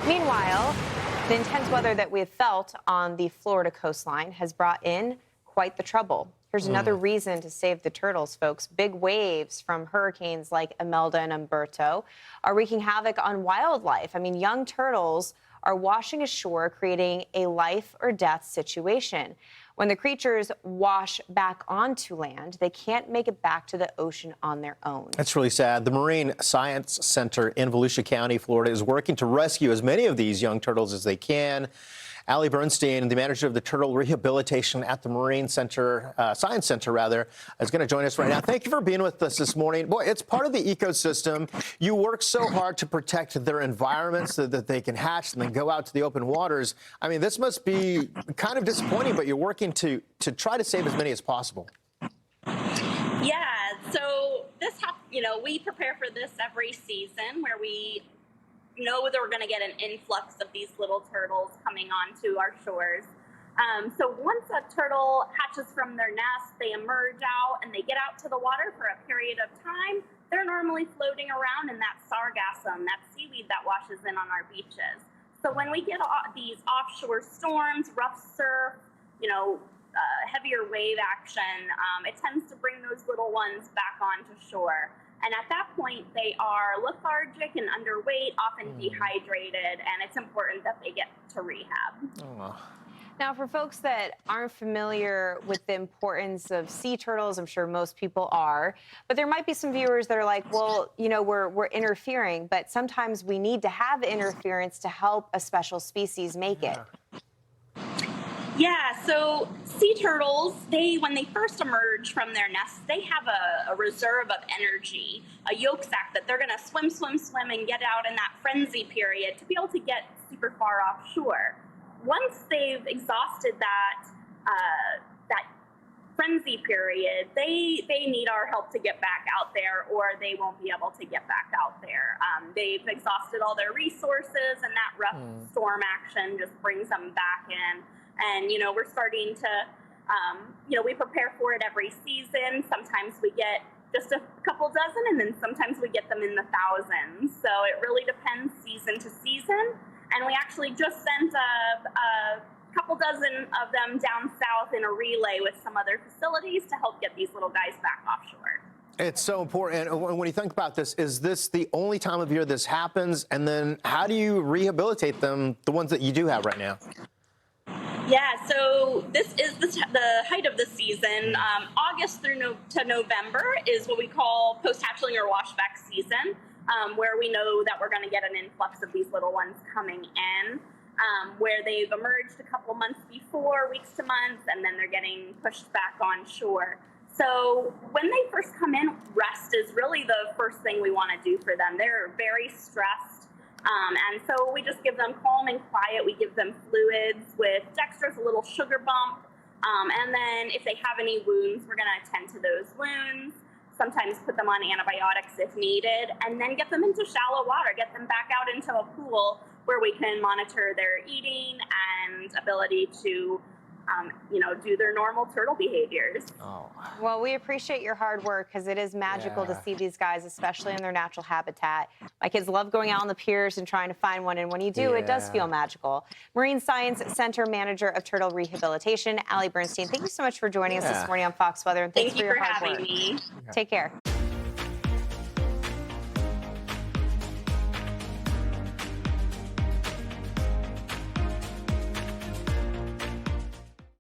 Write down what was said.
Meanwhile, the intense weather that we have felt on the Florida coastline has brought in quite the trouble. Here's another reason to save the turtles, folks. Big waves from hurricanes like Imelda and Humberto are wreaking havoc on wildlife. I mean, young turtles are washing ashore, creating a life or death situation. When the creatures wash back onto land, they can't make it back to the ocean on their own. That's really sad. The Marine Science Center in Volusia County, Florida, is working to rescue as many of these young turtles as they can. Allie Bernstein, the manager of the Turtle Rehabilitation at the Marine Center, Science Center, rather, is going to join us right now. Thank you for being with us this morning. Boy, it's part of the ecosystem. You work so hard to protect their environment so that they can hatch and then go out to the open waters. I mean, this must be kind of disappointing, but you're working to try to save as many as possible. Yeah, so this, we prepare for this every season where we know that we're going to get an influx of these little turtles coming onto our shores. So once a turtle hatches from their nest, they emerge out and they get out to the water for a period of time. They're normally floating around in that sargassum, that seaweed that washes in on our beaches. So when we get these offshore storms, rough surf, heavier wave action, it tends to bring those little ones back onto shore. And at that point, they are lethargic and underweight, often dehydrated, and it's important that they get to rehab. Oh. Now, for folks that aren't familiar with the importance of sea turtles, I'm sure most people are, but there might be some viewers that are like, well, we're interfering, but sometimes we need to have interference to help a special species make it. Yeah, so sea turtles, when they first emerge from their nests, they have a reserve of energy, a yolk sac that they're going to swim, and get out in that frenzy period to be able to get super far offshore. Once they've exhausted that frenzy period, they need our help to get back out there, or they won't be able to get back out there. They've exhausted all their resources, and that rough storm action just brings them back in. And, we're starting to, we prepare for it every season. Sometimes we get just a couple dozen, and then sometimes we get them in the thousands. So it really depends season to season. And we actually just sent a couple dozen of them down south in a relay with some other facilities to help get these little guys back offshore. It's so important. And when you think about this, is this the only time of year this happens? And then how do you rehabilitate them, the ones that you do have right now? Yeah, so this is the height of the season. August through to November is what we call post-hatchling or washback season, where we know that we're going to get an influx of these little ones coming in, where they've emerged a couple months before, weeks to months, and then they're getting pushed back on shore. So when they first come in, rest is really the first thing we want to do for them. They're very stressed. And so we just give them calm and quiet. We give them fluids with dextrose, a little sugar bump. And then if they have any wounds, we're going to attend to those wounds, sometimes put them on antibiotics if needed, and then get them into shallow water, get them back out into a pool where we can monitor their eating and ability to do their normal turtle behaviors. Oh. Well, we appreciate your hard work because it is magical to see these guys, especially in their natural habitat. My kids love going out on the piers and trying to find one, and when you do, it does feel magical. Marine Science Center Manager of Turtle Rehabilitation, Allie Bernstein, thank you so much for joining us this morning on Fox Weather, and thanks Thank you for your for hard having work. me. Take care.